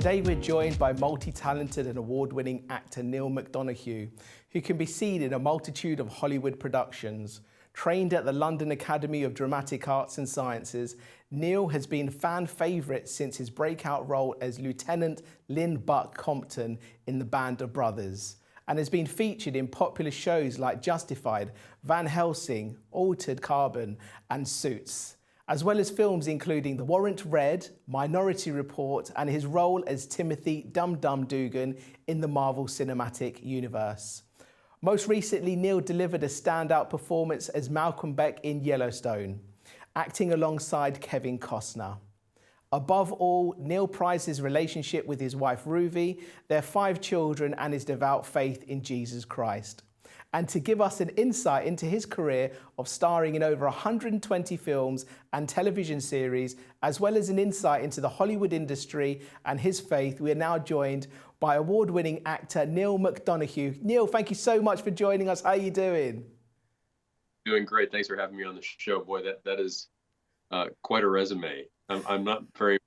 Today we're joined by multi-talented and award-winning actor Neal McDonough, who can be seen in a multitude of Hollywood productions. Trained at the London Academy of Dramatic Arts and Sciences, Neal has been fan favourite since his breakout role as Lieutenant Lynn Buck Compton in The Band of Brothers, and has been featured in popular shows like Justified, Van Helsing, Altered Carbon and Suits, as well as films including The Warrant Red, Minority Report and his role as Timothy Dum Dum Dugan in the Marvel Cinematic Universe. Most recently, Neal delivered a standout performance as Malcolm Beck in Yellowstone, acting alongside Kevin Costner. Above all, Neal prizes his relationship with his wife Ruvé, their 5 children and his devout faith in Jesus Christ. And to give us an insight into his career of starring in over 120 films and television series, as well as an insight into the Hollywood industry and his faith, we are now joined by award-winning actor Neal McDonough. Neal, thank you so much for joining us. How are you doing? Doing great. Thanks for having me on the show. Boy, that is quite a resume. I'm not very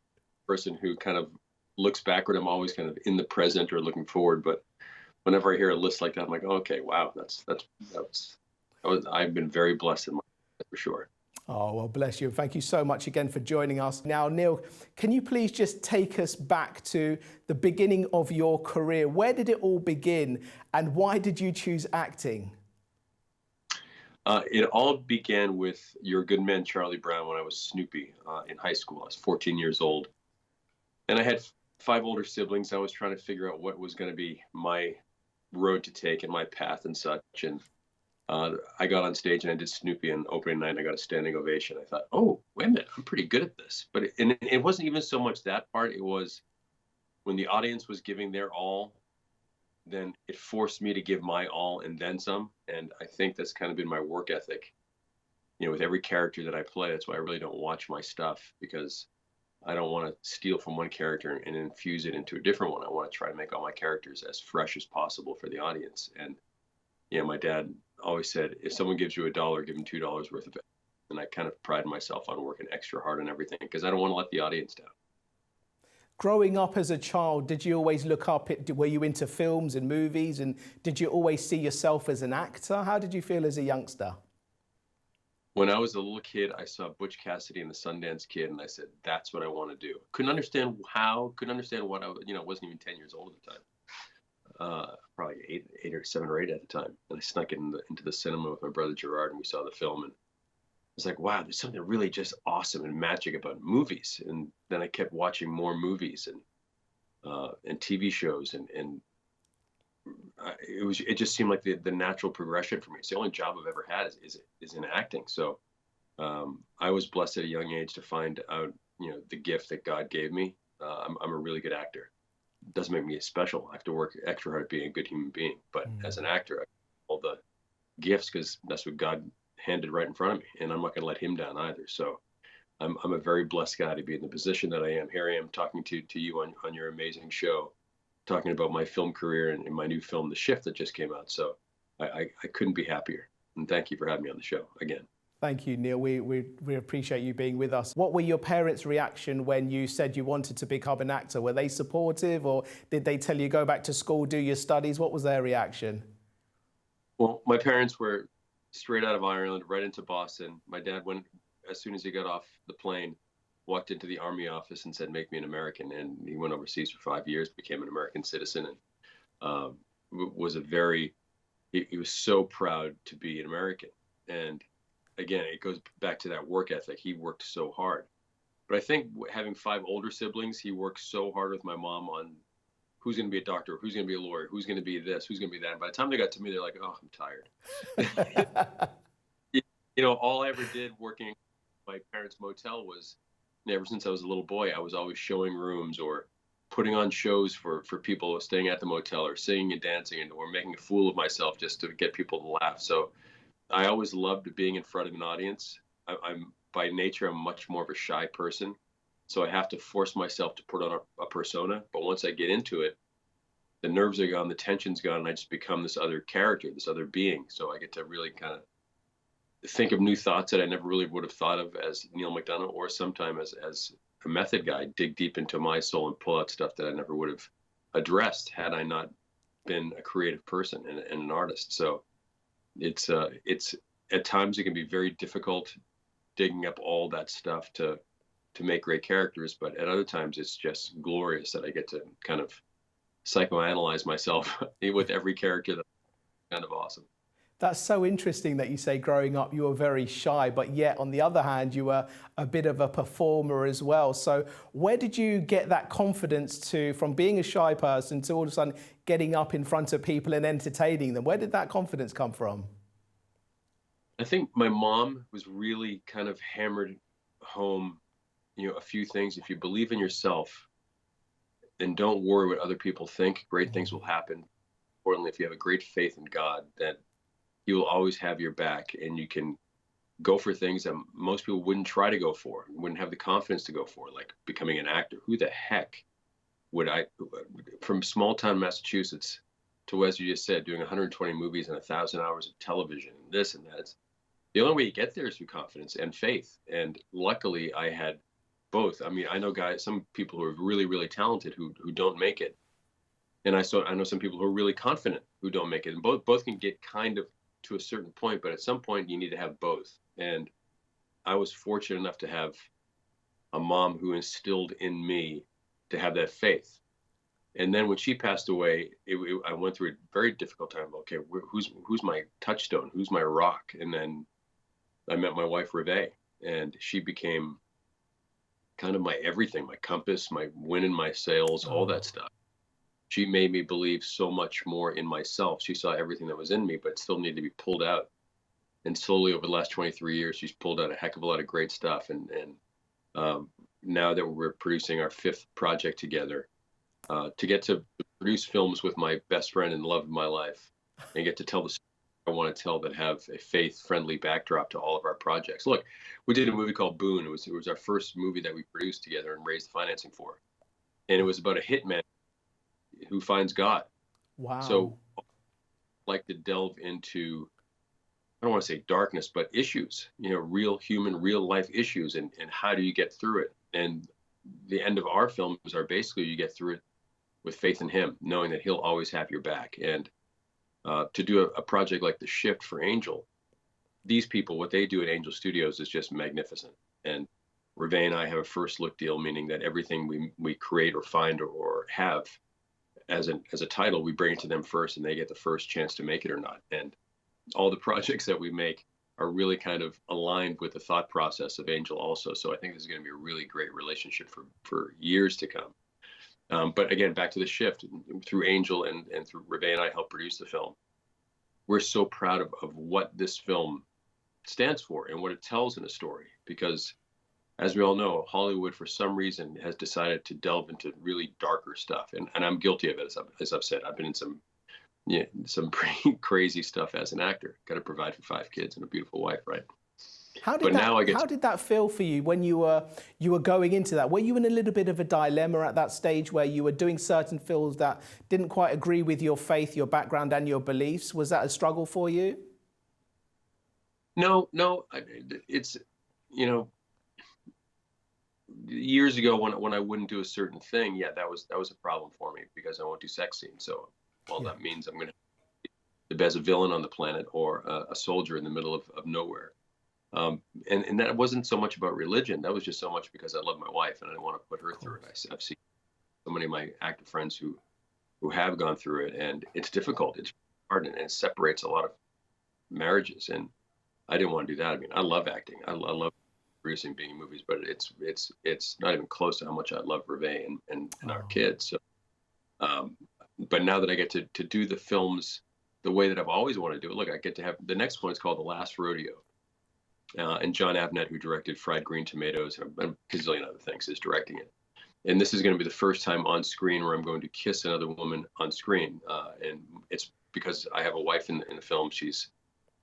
person who kind of looks backward. I'm always kind of in the present or looking forward, but whenever I hear a list like that, I'm like, oh, okay, wow, I've been very blessed in my life for sure. Oh, well, bless you. Thank you so much again for joining us. Now, Neal, can you please just take us back to the beginning of your career? Where did it all begin and why did you choose acting? It all began with Your Good Man, Charlie Brown, when I was Snoopy in high school. I was 14 years old. And I had 5 older siblings. I was trying to figure out what was going to be my road to take and my path and such. And I got on stage and I did Snoopy on opening night and I got a standing ovation. I thought, oh, wait a minute, I'm pretty good at this. But it wasn't even so much that part. It was when the audience was giving their all, then it forced me to give my all and then some. And I think that's kind of been my work ethic, with every character that I play. That's why I really don't watch my stuff, because I don't want to steal from one character and infuse it into a different one. I want to try to make all my characters as fresh as possible for the audience. And my dad always said, if someone gives you $1, give them $2 worth of it. And I kind of pride myself on working extra hard on everything because I don't want to let the audience down. Growing up as a child, did you always look up at, were you into films and movies, and did you always see yourself as an actor? How did you feel as a youngster? When I was a little kid, I saw Butch Cassidy and the Sundance Kid, and I said, that's what I want to do. Couldn't understand how, couldn't understand what I was, wasn't even 10 years old at the time. Probably 8 or 7 or 8 at the time. And I snuck into the cinema with my brother Gerard, and we saw the film, and I was like, wow, there's something really just awesome and magic about movies. And then I kept watching more movies and TV shows, and it just seemed like the natural progression for me. It's the only job I've ever had is in acting. So I was blessed at a young age to find out, the gift that God gave me. I'm a really good actor. It doesn't make me special. I have to work extra hard at being a good human being. But as an actor, I have all the gifts because that's what God handed right in front of me, and I'm not going to let him down either. So I'm a very blessed guy to be in the position that I am. Here I am talking to you on your amazing show, talking about my film career and my new film, The Shift, that just came out. So I couldn't be happier. And thank you for having me on the show again. Thank you, Neal. We appreciate you being with us. What were your parents' reaction when you said you wanted to become an actor? Were they supportive, or did they tell you go back to school, do your studies? What was their reaction? Well, my parents were straight out of Ireland, right into Boston. My dad went, as soon as he got off the plane, walked into the Army office and said, make me an American. And he went overseas for 5 years, became an American citizen, and he was so proud to be an American. And again, it goes back to that work ethic. He worked so hard. But I think having 5 older siblings, he worked so hard with my mom on who's going to be a doctor, who's going to be a lawyer, who's going to be this, who's going to be that. And by the time they got to me, they're like, oh, I'm tired. All I ever did working in my parents' motel was, ever since I was a little boy, I was always showing rooms or putting on shows for people staying at the motel, or singing and dancing, or making a fool of myself just to get people to laugh. So I always loved being in front of an audience. I'm by nature, I'm much more of a shy person. So I have to force myself to put on a persona. But once I get into it, the nerves are gone, the tension's gone, and I just become this other character, this other being. So I get to really kind of think of new thoughts that I never really would have thought of as Neal McDonough, or sometime as a method guy, dig deep into my soul and pull out stuff that I never would have addressed had I not been a creative person and an artist. So it's at times it can be very difficult digging up all that stuff to make great characters, but at other times it's just glorious that I get to kind of psychoanalyze myself with every character. That's kind of awesome. That's so interesting that you say growing up you were very shy, but yet on the other hand you were a bit of a performer as well. So where did you get that confidence from being a shy person to all of a sudden getting up in front of people and entertaining them? Where did that confidence come from? I think my mom was really kind of hammered home, a few things. If you believe in yourself, then don't worry what other people think. Great things will happen. Importantly, if you have a great faith in God, then He will always have your back, and you can go for things that most people wouldn't try to go for, wouldn't have the confidence to go for, like becoming an actor. Who the heck would from small town Massachusetts to, as you just said, doing 120 movies and 1,000 hours of television, and this and that. The only way you get there is through confidence and faith. And luckily, I had both. I mean, I know some people who are really, really talented who don't make it, and I know some people who are really confident who don't make it. And both can get kind of to a certain point, but at some point you need to have both. And I was fortunate enough to have a mom who instilled in me to have that faith. And then when she passed away, I went through a very difficult time. Okay, who's my touchstone? Who's my rock? And then I met my wife, Ruvé, and she became kind of my everything, my compass, my wind in my sails, all that stuff. She made me believe so much more in myself. She saw everything that was in me, but still needed to be pulled out. And slowly over the last 23 years, she's pulled out a heck of a lot of great stuff. And now that we're producing our 5th project together, to get to produce films with my best friend and love of my life, and get to tell the story I want to tell that have a faith-friendly backdrop to all of our projects. Look, we did a movie called Boone. It was our first movie that we produced together and raised financing for. And it was about a hitman who finds God. Wow. So I like to delve into, I don't want to say darkness, but issues, real human, real life issues, and how do you get through it? And the end of our films are basically you get through it with faith in Him, knowing that He'll always have your back. And to do a project like The Shift for Angel, these people, what they do at Angel Studios is just magnificent. And Ruvé and I have a first look deal, meaning that everything we create or find or have as a title, we bring it to them first, and they get the first chance to make it or not. And all the projects that we make are really kind of aligned with the thought process of Angel also. So I think this is going to be a really great relationship for years to come. But again, back to The Shift, through Angel and through Ruvé and I helped produce the film. We're so proud of what this film stands for and what it tells in a story, because as we all know, Hollywood, for some reason, has decided to delve into really darker stuff. And I'm guilty of it, as I've said. I've been in some pretty crazy stuff as an actor. Got to provide for 5 kids and a beautiful wife, right? How did that feel for you when you were going into that? Were you in a little bit of a dilemma at that stage where you were doing certain films that didn't quite agree with your faith, your background, and your beliefs? Was that a struggle for you? No. It's, years ago when I wouldn't do a certain thing, that was a problem for me, because I won't do sex scenes. So, that means I'm going to be as a villain on the planet or a soldier in the middle of nowhere. And that wasn't so much about religion. That was just so much because I love my wife and I didn't want to put her through it. I've seen so many of my actor friends who have gone through it, and it's difficult. It's hard, and it separates a lot of marriages. And I didn't want to do that. I mean, I love acting. I love producing, being in movies, but it's not even close to how much I love Ruvé and our kids. So, but now that I get to do the films the way that I've always wanted to do it, look, I get to have the next one is called The Last Rodeo. And John Abnett, who directed Fried Green Tomatoes and a gazillion other things, is directing it. And this is going to be the first time on screen where I'm going to kiss another woman on screen. And it's because I have a wife in the film. She's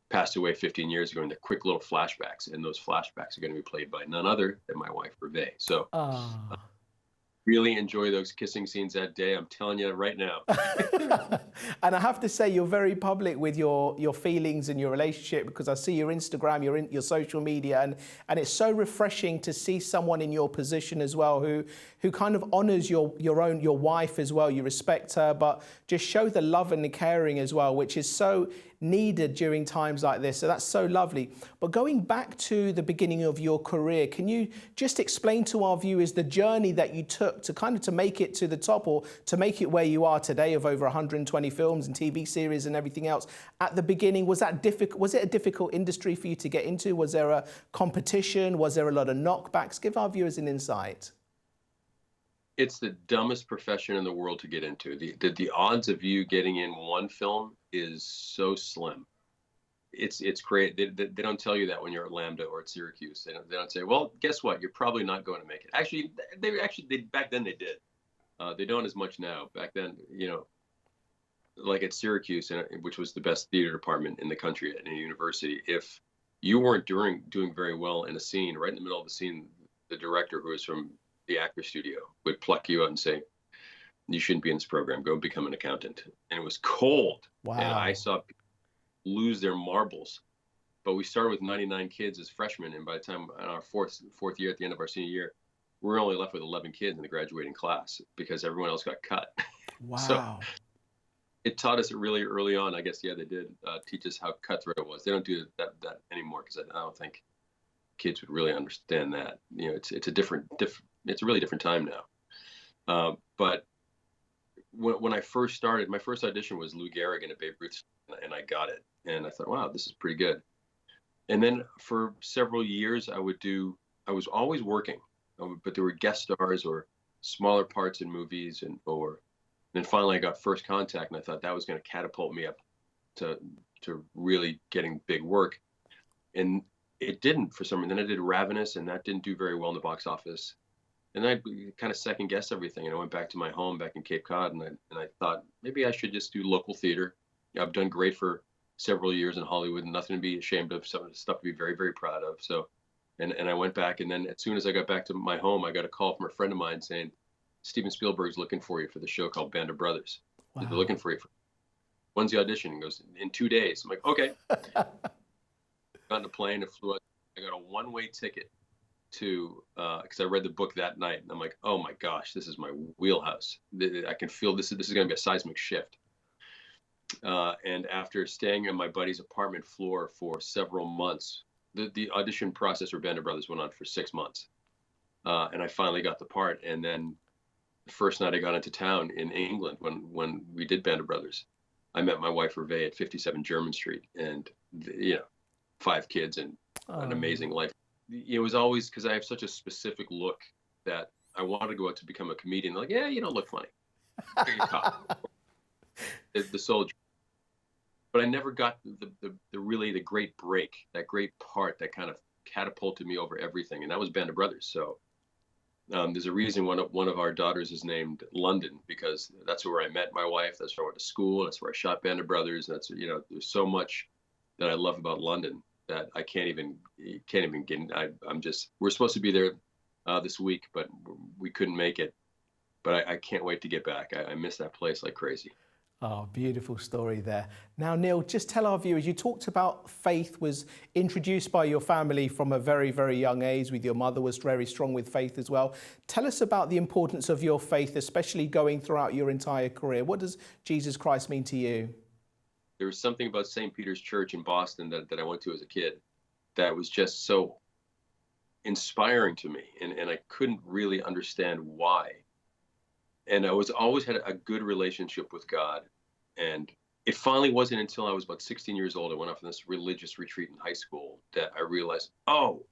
passed away 15 years ago, and they're quick little flashbacks. And those flashbacks are going to be played by none other than my wife, Ruvé. So really enjoy those kissing scenes that day. I'm telling you right now. And I have to say, you're very public with your feelings and your relationship, because I see your Instagram, your social media, and it's so refreshing to see someone in your position as well who kind of honors your wife as well. You respect her, but just show the love and the caring as well, which is so needed during times like this. So that's so lovely. But going back to the beginning of your career, can you just explain to our viewers the journey that you took to make it to the top, or to make it where you are today of over 120 films and TV series and everything else? At the beginning, was that difficult? Was it a difficult industry for you to get into? Was there a competition? Was there a lot of knockbacks? Give our viewers an insight. It's the dumbest profession in the world to get into. The odds of you getting in one film is so slim. It's great. They don't tell you that when you're at Lambda or at Syracuse. They don't say, well, guess what? You're probably not going to make it. Actually, they back then they did. They don't as much now. Back then, like at Syracuse, which was the best theater department in the country at any university, if you weren't doing very well in a scene, right in the middle of the scene, the director, who was from the actor studio, would pluck you out and say, you shouldn't be in this program, go become an accountant. And it was cold. Wow. And I saw people lose their marbles. But we started with 99 kids as freshmen, and by the time in our fourth year, at the end of our senior year, we were only left with 11 kids in the graduating class because everyone else got cut. Wow. So it taught us really early on. I guess, yeah, they did teach us how cutthroat it was. They don't do that anymore, because I don't think kids would really understand that. It's a really different time now. But when I first started, my first audition was Lou Gehrig at Babe Ruth, and I got it. And I thought, wow, this is pretty good. And then for several years, I was always working, but there were guest stars or smaller parts in movies, and then finally I got First Contact, and I thought that was going to catapult me up to really getting big work. And it didn't for some reason. Then I did Ravenous, and that didn't do very well in the box office. And I kind of second guessed everything, and I went back to my home back in Cape Cod, and I thought maybe I should just do local theater. I've done great for several years in Hollywood, and nothing to be ashamed of, some stuff to be very, very proud of. So, and I went back, and then as soon as I got back to my home, I got a call from a friend of mine saying, Steven Spielberg's looking for you for the show called Band of Brothers. Wow. They're looking for you. When's the audition? He goes, in 2 days. I'm like, okay. Got on a plane and flew out. I got a one-way ticket to, because I read the book that night, and I'm like, oh my gosh, this is my wheelhouse. I can feel this is going to be a seismic shift. And after staying in my buddy's apartment floor for several months, the audition process for Band of Brothers went on for 6 months. And I finally got the part. And then the first night I got into town in England, when we did Band of Brothers, I met my wife Ruvé at 57 Jermyn Street, and 5 kids and an amazing life. It was always because I have such a specific look that I wanted to go out to become a comedian. They're like, yeah, you don't look funny. The soldier. But I never got the great break, that great part that kind of catapulted me over everything, and that was Band of Brothers. So there's a reason one of our daughters is named London, because that's where I met my wife. That's where I went to school. That's where I shot Band of Brothers. That's there's so much that I love about London that I can't even get. We're supposed to be there this week, but we couldn't make it. But I can't wait to get back. I miss that place like crazy. Oh, beautiful story there. Now, Neal, just tell our viewers, you talked about faith was introduced by your family from a very, very young age, with your mother was very strong with faith as well. Tell us about the importance of your faith, especially going throughout your entire career. What does Jesus Christ mean to you? There was something about St. Peter's Church in Boston that I went to as a kid that was just so inspiring to me, and I couldn't really understand why. And I always had a good relationship with God. And it finally wasn't until I was about 16 years old, I went off on this religious retreat in high school, that I realized, oh,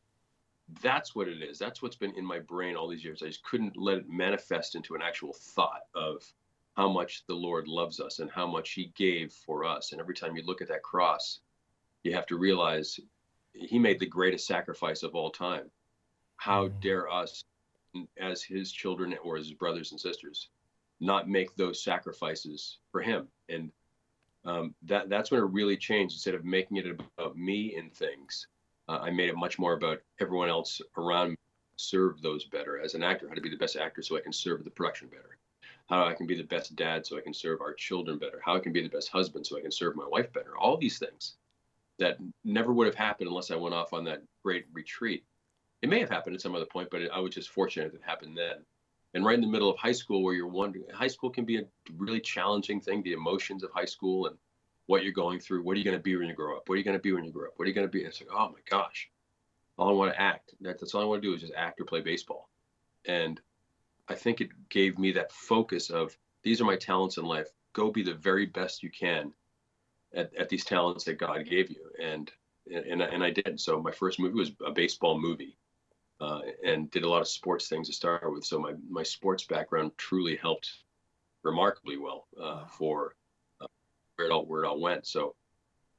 that's what it is. That's what's been in my brain all these years. I just couldn't let it manifest into an actual thought of how much the Lord loves us and how much he gave for us. And every time you look at that cross, you have to realize he made the greatest sacrifice of all time. How dare us, as his children or as his brothers and sisters, not make those sacrifices for him? And that's when it really changed. Instead of making it about me and things, I made it much more about everyone else around me. serve those better as an actor, how to be the best actor so I can serve the production better, how I can be the best dad so I can serve our children better, how I can be the best husband so I can serve my wife better. All these things that never would have happened unless I went off on that great retreat. It may have happened at some other point, but I was just fortunate that it happened then. And right in the middle of high school, where you're wondering, high school can be a really challenging thing, the emotions of high school and what you're going through. What are you going to be when you grow up? What are you going to be when you grow up? What are you going to be? And it's like, oh my gosh, all I want to act. That's all I want to do is just act or play baseball. And I think it gave me that focus of, these are my talents in life. Go be the very best you can at these talents that God gave you. And I did. So my first movie was a baseball movie, and did a lot of sports things to start with. So my sports background truly helped remarkably well for where it all went. So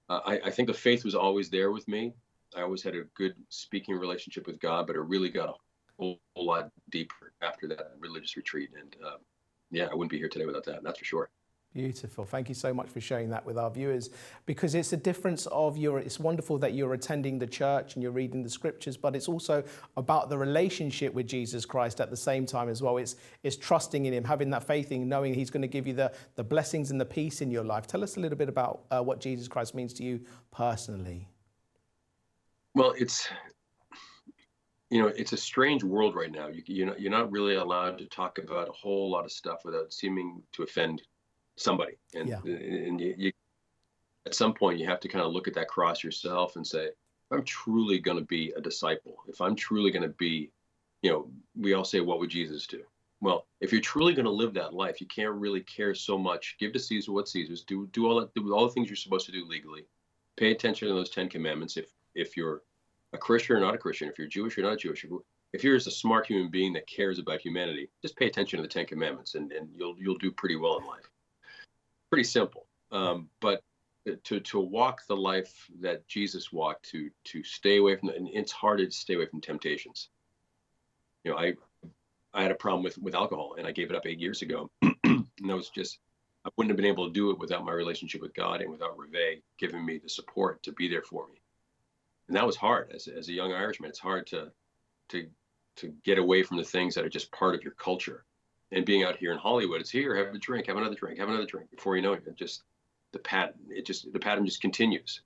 I think the faith was always there with me. I always had a good speaking relationship with God, but it really got a whole lot deeper after that religious retreat. And yeah, I wouldn't be here today without that. That's for sure. Beautiful. Thank you so much for sharing that with our viewers, because it's a difference of it's wonderful that you're attending the church and you're reading the scriptures, but it's also about the relationship with Jesus Christ at the same time as well. It's trusting in him, having that faith in knowing he's going to give you the blessings and the peace in your life. Tell us a little bit about what Jesus Christ means to you personally. Well, it's a strange world right now. You're not really allowed to talk about a whole lot of stuff without seeming to offend somebody. And, Yeah. and you at some point you have to kind of look at that cross yourself and say, if I'm truly going to be a disciple, if I'm truly going to be, we all say, what would Jesus do? Well, if you're truly going to live that life, you can't really care so much. Give to Caesar what Caesar's. Do all the things you're supposed to do legally. Pay attention to those 10 commandments. If you're a Christian or not a Christian, if you're Jewish or not Jewish, if you're just a smart human being that cares about humanity, just pay attention to the 10 commandments, and you'll do pretty well in life. Pretty simple. But to walk the life that Jesus walked, to stay away from, and it's hard to stay away from temptations. I had a problem with alcohol, and I gave it up 8 years ago. And I wouldn't have been able to do it without my relationship with God and without Ruvé giving me the support to be there for me. And that was hard as a young Irishman. It's hard to get away from the things that are just part of your culture. And being out here in Hollywood, it's here, have a drink, have another drink, have another drink. Before you know it, the pattern just continues.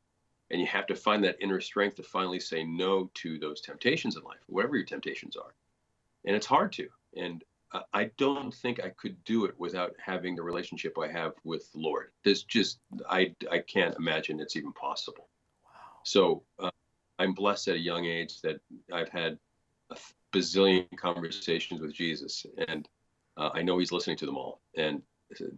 And you have to find that inner strength to finally say no to those temptations in life, whatever your temptations are. And it's hard to. And I don't think I could do it without having the relationship I have with the Lord. I can't imagine it's even possible. Wow. So I'm blessed at a young age that I've had a bazillion conversations with Jesus, and I know he's listening to them all, and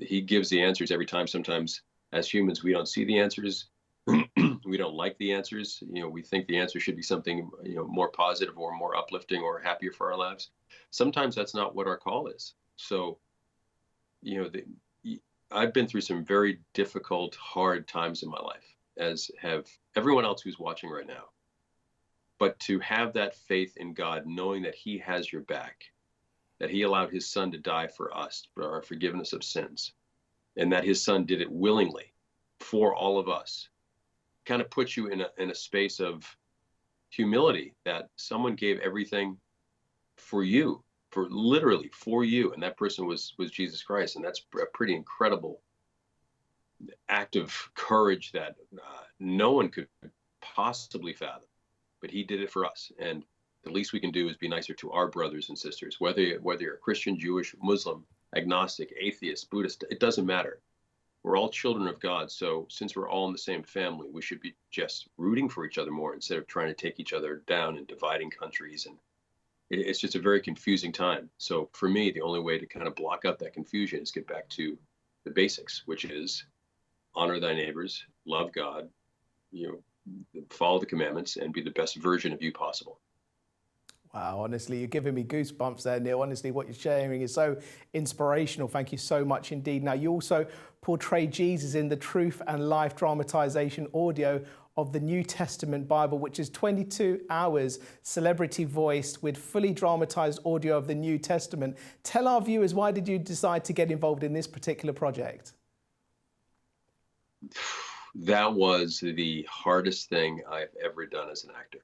he gives the answers every time. Sometimes as humans, we don't see the answers. We don't like the answers. We think the answer should be something, more positive or more uplifting or happier for our lives. Sometimes that's not what our call is. So, I've been through some very difficult, hard times in my life, as have everyone else who's watching right now. But to have that faith in God, knowing that he has your back, that he allowed his son to die for us, for our forgiveness of sins, and that his son did it willingly for all of us, kind of puts you in a space of humility, that someone gave everything for you, literally for you, and that person was Jesus Christ. And that's a pretty incredible act of courage that no one could possibly fathom, but he did it for us. And the least we can do is be nicer to our brothers and sisters, whether you're a Christian, Jewish, Muslim, agnostic, atheist, Buddhist, it doesn't matter. We're all children of God. So since we're all in the same family, we should be just rooting for each other more instead of trying to take each other down and dividing countries. And it's just a very confusing time. So for me, the only way to kind of block out that confusion is get back to the basics, which is honor thy neighbors, love God, follow the commandments, and be the best version of you possible. Wow, honestly, you're giving me goosebumps there, Neal. Honestly, what you're sharing is so inspirational. Thank you so much indeed. Now, you also portray Jesus in the Truth and Life dramatization audio of the New Testament Bible, which is 22 hours celebrity voiced with fully dramatized audio of the New Testament. Tell our viewers, why did you decide to get involved in this particular project? That was the hardest thing I've ever done as an actor.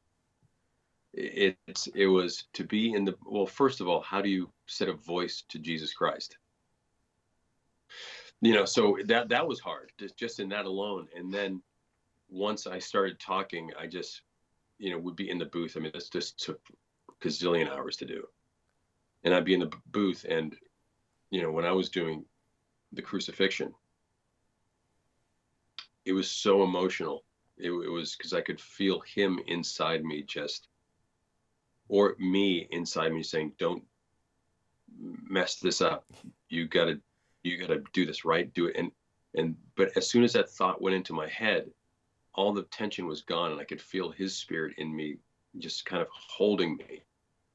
it was to be in the, well, first of all, how do you set a voice to Jesus Christ? So that was hard, just in that alone. And then once I started talking, I just, would be in the booth. I mean, this just took a gazillion hours to do. And I'd be in the booth, and, when I was doing the crucifixion, it was so emotional. It was because I could feel him inside me, or me inside me saying, don't mess this up. You gotta do this right, do it. But as soon as that thought went into my head, all the tension was gone, and I could feel his spirit in me, just kind of holding me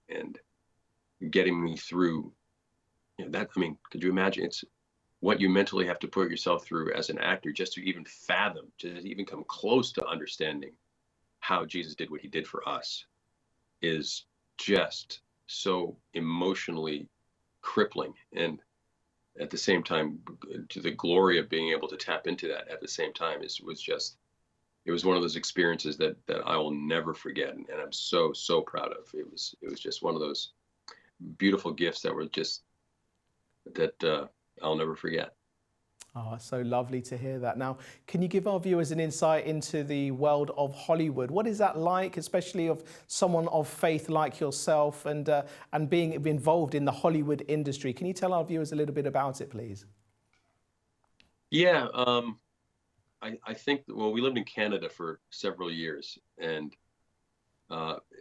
and getting me through. That, I mean, could you imagine? It's what you mentally have to put yourself through as an actor just to even fathom, to even come close to understanding how Jesus did what he did for us, is just so emotionally crippling. And at the same time, to the glory of being able to tap into that at the same time, it was one of those experiences that I will never forget, and I'm so proud of. It was just one of those beautiful gifts that I'll never forget. Oh, so lovely to hear that. Now, can you give our viewers an insight into the world of Hollywood? What is that like, especially of someone of faith like yourself, and being involved in the Hollywood industry? Can you tell our viewers a little bit about it, please? Yeah, I think, well, we lived in Canada for several years, and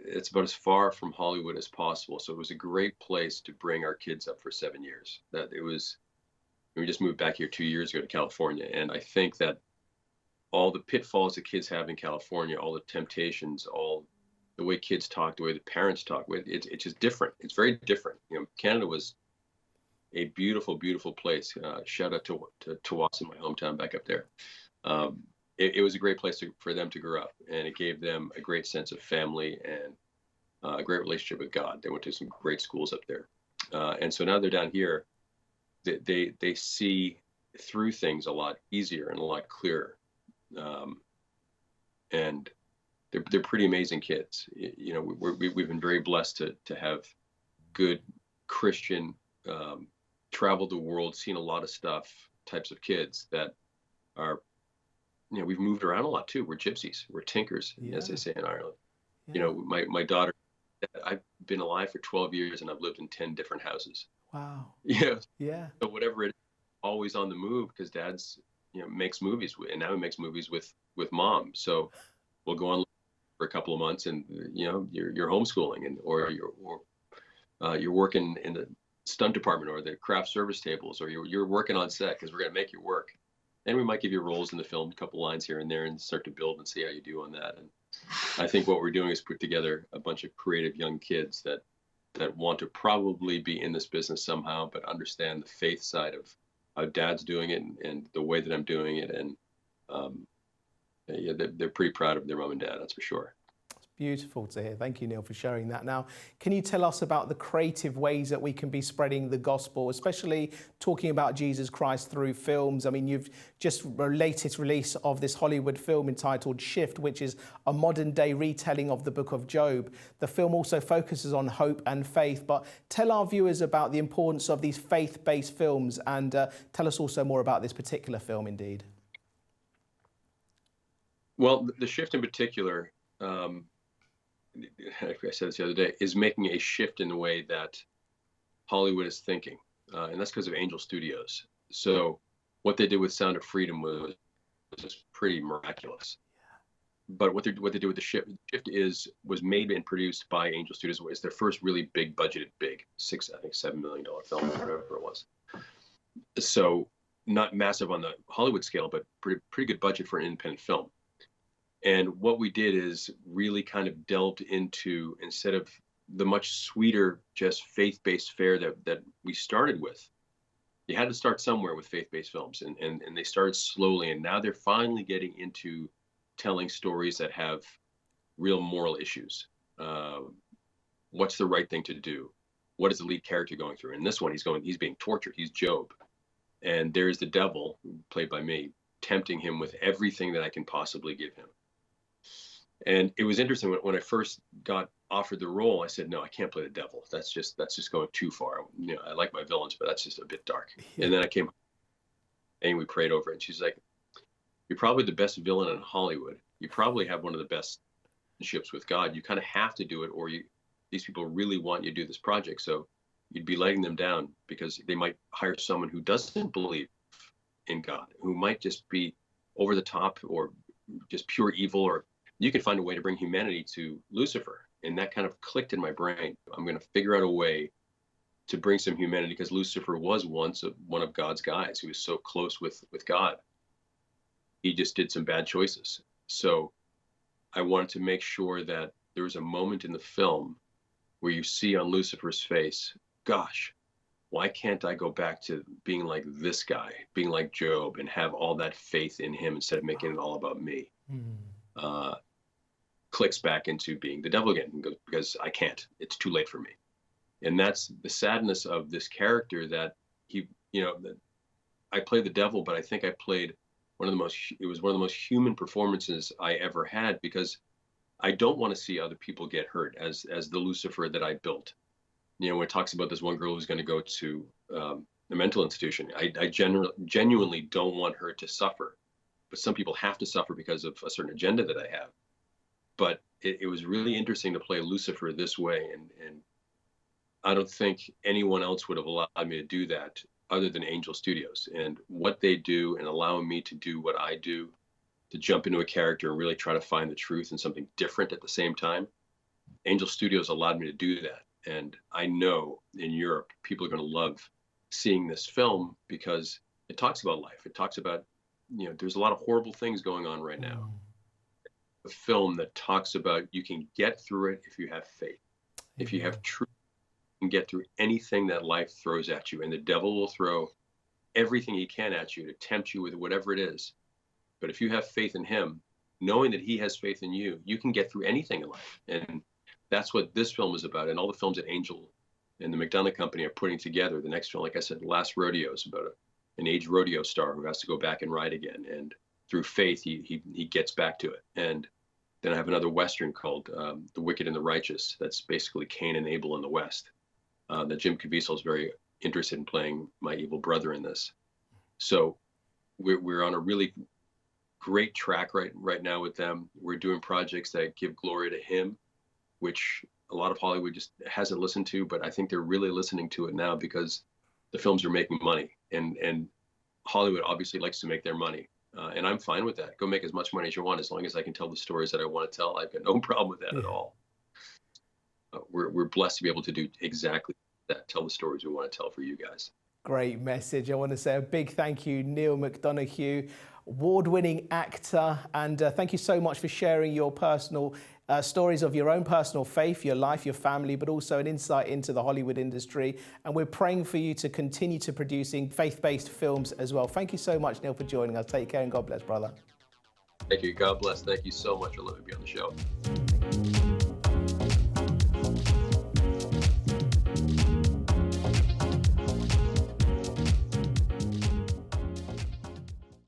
it's about as far from Hollywood as possible. So it was a great place to bring our kids up for 7 years. We just moved back here 2 years ago to California, and I think that all the pitfalls that kids have in California, all the temptations, all the way kids talk, the way the parents talk, it's just different. It's very different. Canada was a beautiful, beautiful place. Shout out to Tawasin, my hometown back up there. It was a great place for them to grow up, and it gave them a great sense of family and a great relationship with God. They went to some great schools up there, and so now they're down here. They see through things a lot easier and a lot clearer, and they're pretty amazing kids. We've been very blessed to have good Christian, traveled the world, seen a lot of stuff, types of kids that are, we've moved around a lot too. We're gypsies, we're tinkers, as they say in Ireland. Yeah. My daughter, I've been alive for 12 years and I've lived in 10 different houses. Wow. Yeah. Yeah. So whatever it is, always on the move, because dad's, makes movies, and now he makes movies with mom. So we'll go on for a couple of months, and you're homeschooling, or you're working in the stunt department or the craft service tables, or you're working on set because we're going to make you work. And we might give you roles in the film, a couple lines here and there, and start to build and see how you do on that. And I think what we're doing is put together a bunch of creative young kids that want to probably be in this business somehow, but understand the faith side of how dad's doing it, and the way that I'm doing it. And they're pretty proud of their mom and dad, that's for sure. Beautiful to hear. Thank you, Neal, for sharing that. Now, can you tell us about the creative ways that we can be spreading the gospel, especially talking about Jesus Christ through films? I mean, you've just latest release of this Hollywood film entitled Shift, which is a modern day retelling of the book of Job. The film also focuses on hope and faith, but tell our viewers about the importance of these faith-based films, and tell us also more about this particular film indeed. Well, the Shift in particular, I said this the other day, is making a shift in the way that Hollywood is thinking. And that's because of Angel Studios. So what they did with Sound of Freedom was just pretty miraculous. But what they did with the Shift was made and produced by Angel Studios. It's their first really big budgeted, $7 million film, whatever it was. So not massive on the Hollywood scale, but pretty good budget for an independent film. And what we did is really kind of delved into, instead of the much sweeter, just faith-based fare that we started with. You had to start somewhere with faith-based films, and they started slowly, and now they're finally getting into telling stories that have real moral issues. What's the right thing to do? What is the lead character going through? In this one, he's being tortured. He's Job. And there's the devil, played by me, tempting him with everything that I can possibly give him. And it was interesting when I first got offered the role, I said, no, I can't play the devil. That's just going too far. You know, I like my villains, but that's just a bit dark. Yeah. And then I came and we prayed over it. And she's like, you're probably the best villain in Hollywood. You probably have one of the best relationships with God. You kind of have to do it, or these people really want you to do this project. So you'd be letting them down because they might hire someone who doesn't believe in God, who might just be over the top or just pure evil, or you can find a way to bring humanity to Lucifer. And that kind of clicked in my brain. I'm going to figure out a way to bring some humanity, because Lucifer was once one of God's guys. He was so close with God. He just did some bad choices. So I wanted to make sure that there was a moment in the film where you see on Lucifer's face, gosh, why can't I go back to being like this guy, being like Job, and have all that faith in him instead of making it all about me? Clicks back into being the devil again, because I can't. It's too late for me. And that's the sadness of this character, that he, you know, that I played the devil, but I think I played it was one of the most human performances I ever had, because I don't want to see other people get hurt as the Lucifer that I built. You know, when it talks about this one girl who's going to go to a mental institution, I genuinely don't want her to suffer. But some people have to suffer because of a certain agenda that I have. But it was really interesting to play Lucifer this way. And I don't think anyone else would have allowed me to do that other than Angel Studios. And what they do and allowing me to do what I do, to jump into a character and really try to find the truth and something different at the same time, Angel Studios allowed me to do that. And I know in Europe, people are going to love seeing this film because it talks about life. It talks about, you know, there's a lot of horrible things going on right now. A film that talks about you can get through it if you have faith. If you have truth, you can get through anything that life throws at you. And the devil will throw everything he can at you to tempt you with whatever it is. But if you have faith in him, knowing that he has faith in you, you can get through anything in life. And that's what this film is about. And all the films that Angel and the McDonough Company are putting together. The next film, like I said, The Last Rodeo, is about an aged rodeo star who has to go back and ride again. And through faith, he gets back to it. And then I have another Western called The Wicked and the Righteous. That's basically Cain and Abel in the West. That Jim Caviezel is very interested in playing my evil brother in this. So we're on a really great track right now with them. We're doing projects that give glory to him, which a lot of Hollywood just hasn't listened to, but I think they're really listening to it now because the films are making money, and Hollywood obviously likes to make their money. And I'm fine with that. Go make as much money as you want, as long as I can tell the stories that I want to tell. I've got no problem with that at all. We're blessed to be able to do exactly that, tell the stories we want to tell for you guys. Great message. I want to say a big thank you, Neal McDonough, award-winning actor, and thank you so much for sharing your personal stories of your own personal faith, your life, your family, but also an insight into the Hollywood industry. And we're praying for you to continue to producing faith-based films as well. Thank you so much, Neal, for joining us. Take care and God bless, brother. Thank you. God bless. Thank you so much for letting me be on the show.